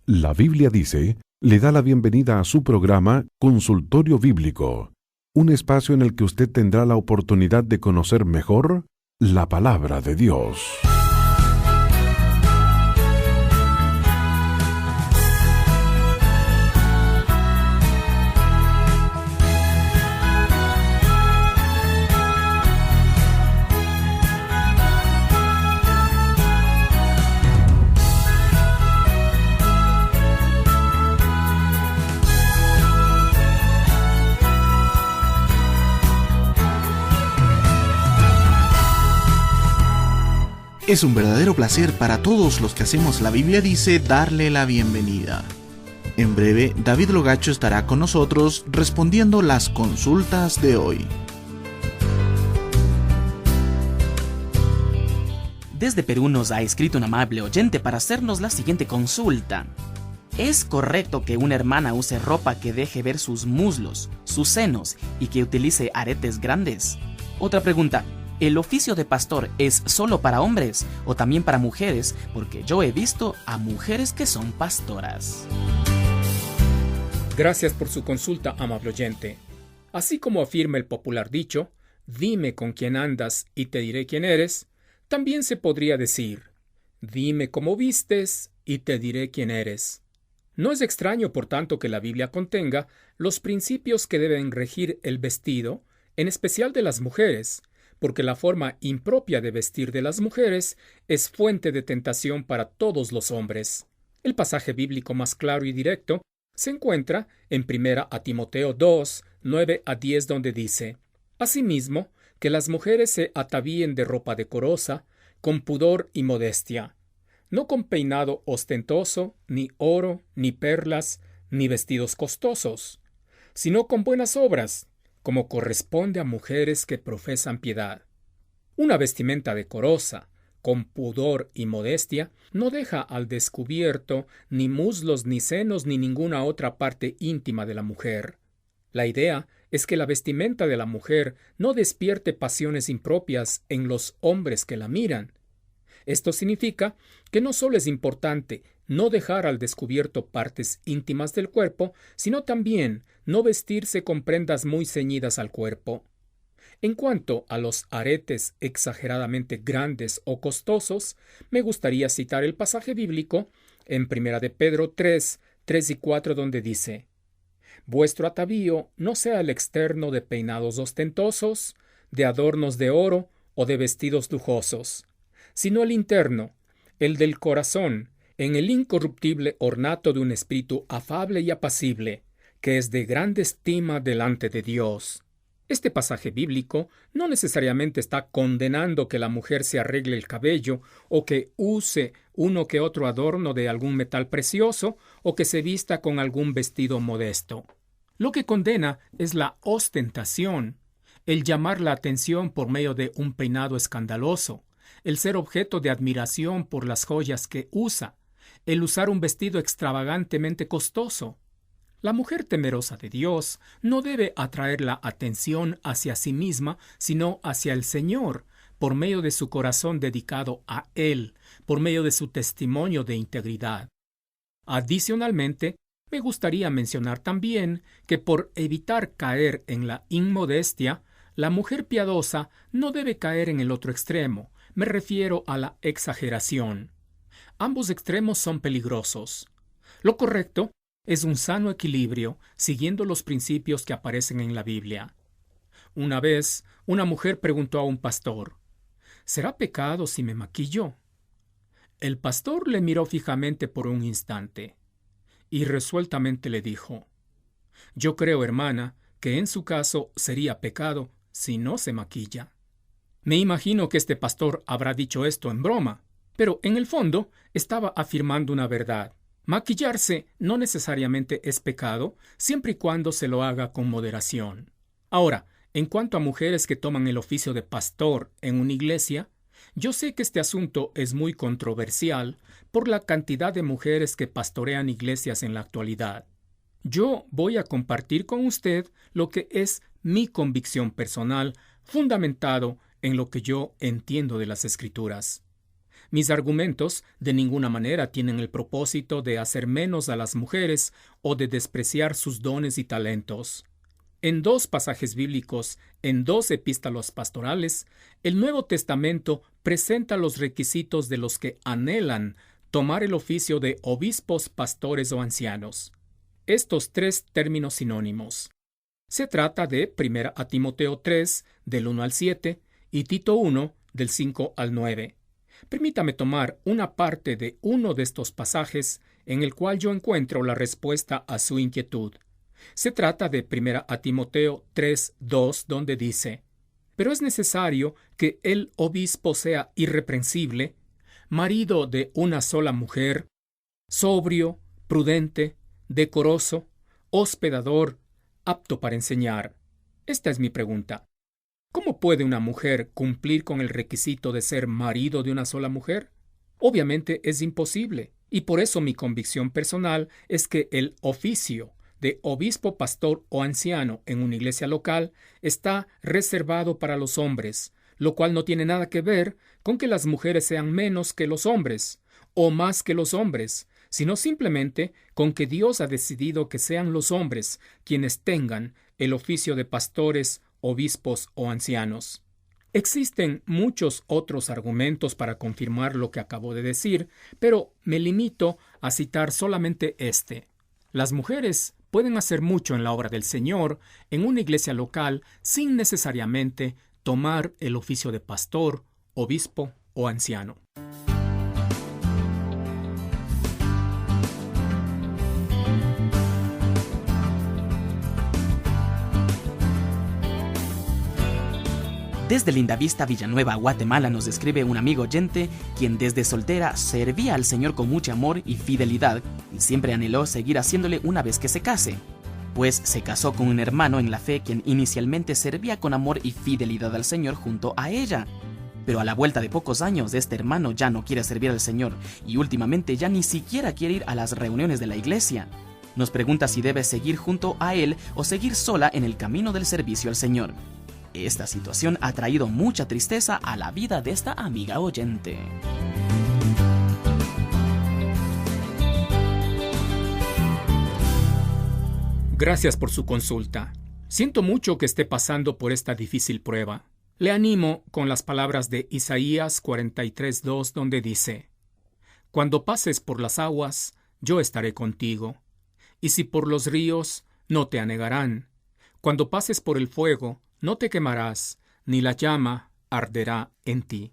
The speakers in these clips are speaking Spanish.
La Biblia dice, le da la bienvenida a su programa Consultorio Bíblico, un espacio en el que usted tendrá la oportunidad de conocer mejor la palabra de Dios. Es un verdadero placer para todos los que hacemos La Biblia Dice darle la bienvenida. En breve, David Logacho estará con nosotros respondiendo las consultas de hoy. Desde Perú nos ha escrito un amable oyente para hacernos la siguiente consulta. ¿Es correcto que una hermana use ropa que deje ver sus muslos, sus senos y que utilice aretes grandes? Otra pregunta. ¿El oficio de pastor es solo para hombres o también para mujeres? Porque yo he visto a mujeres que son pastoras. Gracias por su consulta, amable oyente. Así como afirma el popular dicho, dime con quién andas y te diré quién eres, también se podría decir, dime cómo vistes y te diré quién eres. No es extraño, por tanto, que la Biblia contenga los principios que deben regir el vestido, en especial de las mujeres, porque la forma impropia de vestir de las mujeres es fuente de tentación para todos los hombres. El pasaje bíblico más claro y directo se encuentra en 1 Timoteo 2, 9 a 10, donde dice: Asimismo, que las mujeres se atavíen de ropa decorosa, con pudor y modestia, no con peinado ostentoso, ni oro, ni perlas, ni vestidos costosos, sino con buenas obras, como corresponde a mujeres que profesan piedad. Una vestimenta decorosa, con pudor y modestia, no deja al descubierto ni muslos, ni senos, ni ninguna otra parte íntima de la mujer. La idea es que la vestimenta de la mujer no despierte pasiones impropias en los hombres que la miran. Esto significa que no solo es importante no dejar al descubierto partes íntimas del cuerpo, sino también no vestirse con prendas muy ceñidas al cuerpo. En cuanto a los aretes exageradamente grandes o costosos, me gustaría citar el pasaje bíblico en 1 de Pedro 3, 3 y 4, donde dice: Vuestro atavío no sea el externo de peinados ostentosos, de adornos de oro o de vestidos lujosos, sino el interno, el del corazón, en el incorruptible ornato de un espíritu afable y apacible, que es de grande estima delante de Dios. Este pasaje bíblico no necesariamente está condenando que la mujer se arregle el cabello o que use uno que otro adorno de algún metal precioso o que se vista con algún vestido modesto. Lo que condena es la ostentación, el llamar la atención por medio de un peinado escandaloso, el ser objeto de admiración por las joyas que usa, el usar un vestido extravagantemente costoso. La mujer temerosa de Dios no debe atraer la atención hacia sí misma, sino hacia el Señor, por medio de su corazón dedicado a Él, por medio de su testimonio de integridad. Adicionalmente, me gustaría mencionar también que por evitar caer en la inmodestia, la mujer piadosa no debe caer en el otro extremo. Me refiero a la exageración. Ambos extremos son peligrosos. Lo correcto es un sano equilibrio, siguiendo los principios que aparecen en la Biblia. Una vez, una mujer preguntó a un pastor: ¿será pecado si me maquillo? El pastor le miró fijamente por un instante y resueltamente le dijo: yo creo, hermana, que en su caso sería pecado si no se maquilla. Me imagino que este pastor habrá dicho esto en broma, pero en el fondo estaba afirmando una verdad. Maquillarse no necesariamente es pecado, siempre y cuando se lo haga con moderación. Ahora, en cuanto a mujeres que toman el oficio de pastor en una iglesia, yo sé que este asunto es muy controversial por la cantidad de mujeres que pastorean iglesias en la actualidad. Yo voy a compartir con usted lo que es mi convicción personal, fundamentado en lo que yo entiendo de las Escrituras. Mis argumentos de ninguna manera tienen el propósito de hacer menos a las mujeres o de despreciar sus dones y talentos. En 2 pasajes bíblicos, en 2 epístolas pastorales, el Nuevo Testamento presenta los requisitos de los que anhelan tomar el oficio de obispos, pastores o ancianos. Estos 3 términos sinónimos. Se trata de 1 a Timoteo 3, del 1 al 7, y Tito 1, del 5 al 9. Permítame tomar una parte de uno de estos pasajes en el cual yo encuentro la respuesta a su inquietud. Se trata de 1 a Timoteo 3, 2, donde dice: «Pero es necesario que el obispo sea irreprensible, marido de una sola mujer, sobrio, prudente, decoroso, hospedador, apto para enseñar». Esta es mi pregunta. ¿Cómo puede una mujer cumplir con el requisito de ser marido de una sola mujer? Obviamente es imposible, y por eso mi convicción personal es que el oficio de obispo, pastor o anciano en una iglesia local está reservado para los hombres, lo cual no tiene nada que ver con que las mujeres sean menos que los hombres o más que los hombres, sino simplemente con que Dios ha decidido que sean los hombres quienes tengan el oficio de pastores, obispos o ancianos. Existen muchos otros argumentos para confirmar lo que acabo de decir, pero me limito a citar solamente este. Las mujeres pueden hacer mucho en la obra del Señor en una iglesia local sin necesariamente tomar el oficio de pastor, obispo o anciano. Desde Lindavista, Villanueva, Guatemala, nos escribe un amigo oyente quien desde soltera servía al Señor con mucho amor y fidelidad y siempre anheló seguir haciéndole una vez que se case, pues se casó con un hermano en la fe quien inicialmente servía con amor y fidelidad al Señor junto a ella. Pero a la vuelta de pocos años este hermano ya no quiere servir al Señor y últimamente ya ni siquiera quiere ir a las reuniones de la iglesia. Nos pregunta si debe seguir junto a él o seguir sola en el camino del servicio al Señor. Esta situación ha traído mucha tristeza a la vida de esta amiga oyente. Gracias por su consulta. Siento mucho que esté pasando por esta difícil prueba. Le animo con las palabras de Isaías 43:2, donde dice: «Cuando pases por las aguas, yo estaré contigo, y si por los ríos, no te anegarán. Cuando pases por el fuego, no te quemarás, ni la llama arderá en ti».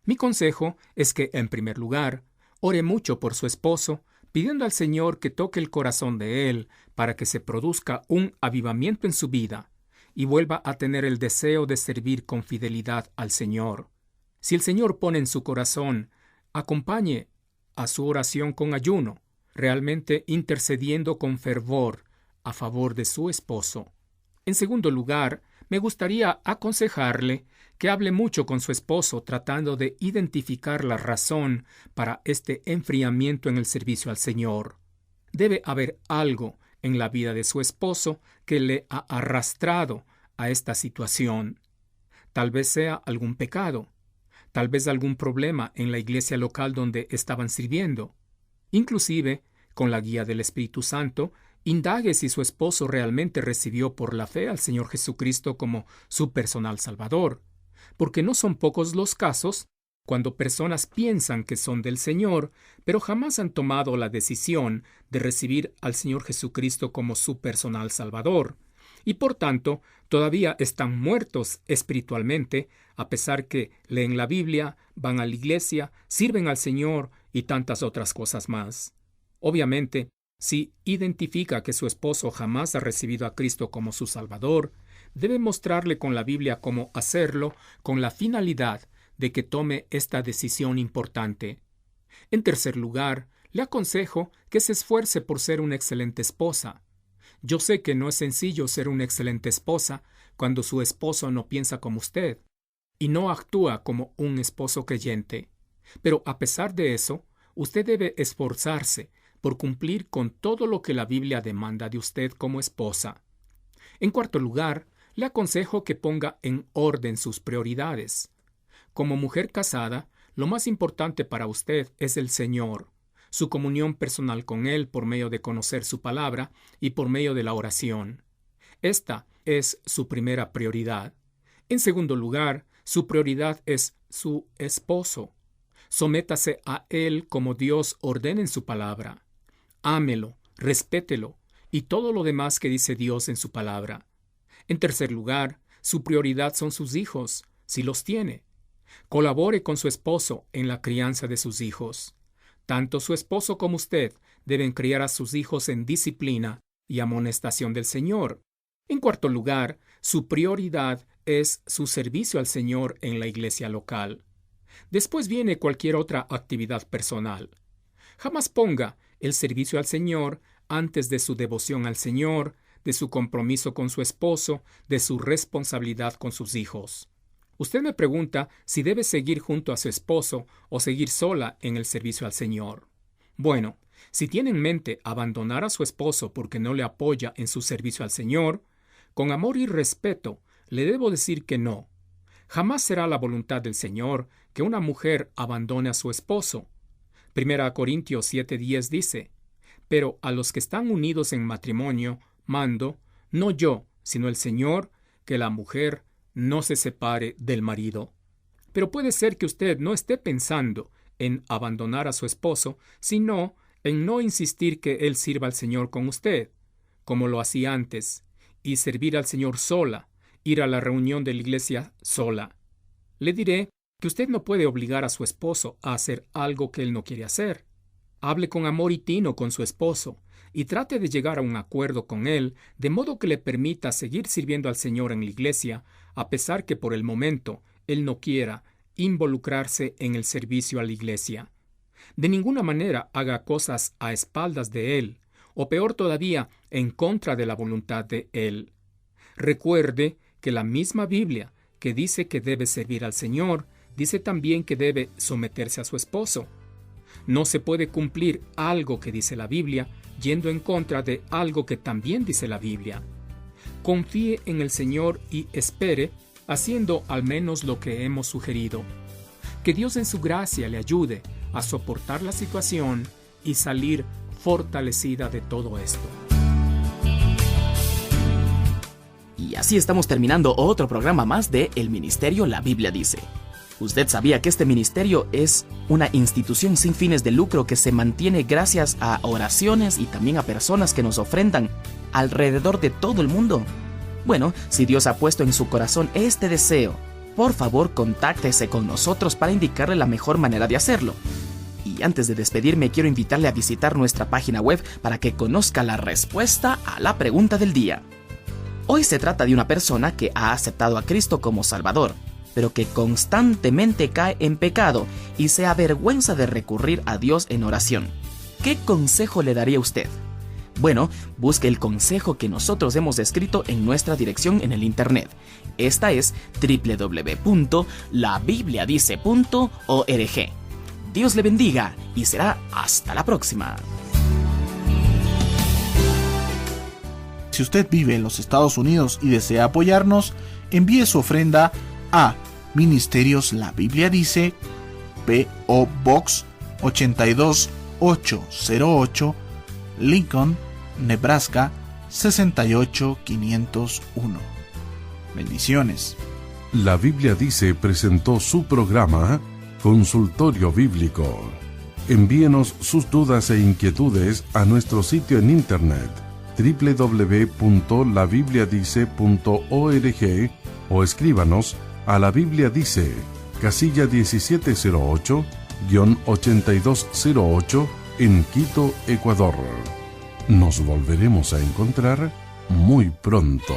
Mi consejo es que, en primer lugar, ore mucho por su esposo, pidiendo al Señor que toque el corazón de él para que se produzca un avivamiento en su vida y vuelva a tener el deseo de servir con fidelidad al Señor. Si el Señor pone en su corazón, acompañe a su oración con ayuno, realmente intercediendo con fervor a favor de su esposo. En segundo lugar, me gustaría aconsejarle que hable mucho con su esposo tratando de identificar la razón para este enfriamiento en el servicio al Señor. Debe haber algo en la vida de su esposo que le ha arrastrado a esta situación. Tal vez sea algún pecado, tal vez algún problema en la iglesia local donde estaban sirviendo. Inclusive, con la guía del Espíritu Santo, indague si su esposo realmente recibió por la fe al Señor Jesucristo como su personal Salvador, porque no son pocos los casos cuando personas piensan que son del Señor, pero jamás han tomado la decisión de recibir al Señor Jesucristo como su personal Salvador, y por tanto todavía están muertos espiritualmente, a pesar que leen la Biblia, van a la iglesia, sirven al Señor y tantas otras cosas más. Obviamente, si identifica que su esposo jamás ha recibido a Cristo como su Salvador, debe mostrarle con la Biblia cómo hacerlo con la finalidad de que tome esta decisión importante. En tercer lugar, le aconsejo que se esfuerce por ser una excelente esposa. Yo sé que no es sencillo ser una excelente esposa cuando su esposo no piensa como usted y no actúa como un esposo creyente. Pero a pesar de eso, usted debe esforzarse por cumplir con todo lo que la Biblia demanda de usted como esposa. En cuarto lugar, le aconsejo que ponga en orden sus prioridades. Como mujer casada, Lo más importante para usted es el Señor, su comunión personal con Él por medio de conocer su palabra y por medio de la oración. Esta es su primera prioridad. En segundo lugar, su prioridad es su esposo. Sométase a él como Dios ordena en su palabra. Ámelo, respételo y todo lo demás que dice Dios en su palabra. En tercer lugar, su prioridad son sus hijos, si los tiene. Colabore con su esposo en la crianza de sus hijos. Tanto su esposo como usted deben criar a sus hijos en disciplina y amonestación del Señor. En cuarto lugar, su prioridad es su servicio al Señor en la iglesia local. Después viene cualquier otra actividad personal. Jamás ponga el servicio al Señor antes de su devoción al Señor, de su compromiso con su esposo, de su responsabilidad con sus hijos. Usted me pregunta si debe seguir junto a su esposo o seguir sola en el servicio al Señor. Bueno, si tiene en mente abandonar a su esposo porque no le apoya en su servicio al Señor, con amor y respeto le debo decir que no. Jamás será la voluntad del Señor que una mujer abandone a su esposo. 1 Corintios 7:10 dice: Pero a los que están unidos en matrimonio, mando, no yo, sino el Señor, que la mujer no se separe del marido. Pero puede ser que usted no esté pensando en abandonar a su esposo, sino en no insistir que él sirva al Señor con usted, como lo hacía antes, y servir al Señor sola, ir a la reunión de la iglesia sola. Le diré que usted no puede obligar a su esposo a hacer algo que él no quiere hacer. Hable con amor y tino con su esposo y trate de llegar a un acuerdo con él, de modo que le permita seguir sirviendo al Señor en la iglesia, a pesar que por el momento él no quiera involucrarse en el servicio a la iglesia. De ninguna manera haga cosas a espaldas de él, o peor todavía, en contra de la voluntad de él. Recuerde que la misma Biblia, que dice que debe servir al Señor, dice también que debe someterse a su esposo. No se puede cumplir algo que dice la Biblia yendo en contra de algo que también dice la Biblia. Confíe en el Señor y espere, haciendo al menos lo que hemos sugerido. Que Dios en su gracia le ayude a soportar la situación y salir fortalecida de todo esto. Y así estamos terminando otro programa más de El Ministerio La Biblia Dice. ¿Usted sabía que este ministerio es una institución sin fines de lucro que se mantiene gracias a oraciones y también a personas que nos ofrendan alrededor de todo el mundo? Bueno, si Dios ha puesto en su corazón este deseo, por favor contáctese con nosotros para indicarle la mejor manera de hacerlo. Y antes de despedirme, quiero invitarle a visitar nuestra página web para que conozca la respuesta a la pregunta del día. Hoy se trata de una persona que ha aceptado a Cristo como Salvador, pero que constantemente cae en pecado y se avergüenza de recurrir a Dios en oración. ¿Qué consejo le daría usted? Bueno, busque el consejo que nosotros hemos escrito en nuestra dirección en el internet. Esta es www.labibliadice.org. Dios le bendiga y será hasta la próxima. Si usted vive en los Estados Unidos y desea apoyarnos, envíe su ofrenda a Ministerios La Biblia Dice, P.O. Box 82808, Lincoln, Nebraska 68501. Bendiciones. La Biblia Dice presentó su programa Consultorio Bíblico. Envíenos sus dudas e inquietudes a nuestro sitio en internet www.labibliadice.org o escríbanos a La Biblia Dice, casilla 1708-8208 en Quito, Ecuador. Nos volveremos a encontrar muy pronto.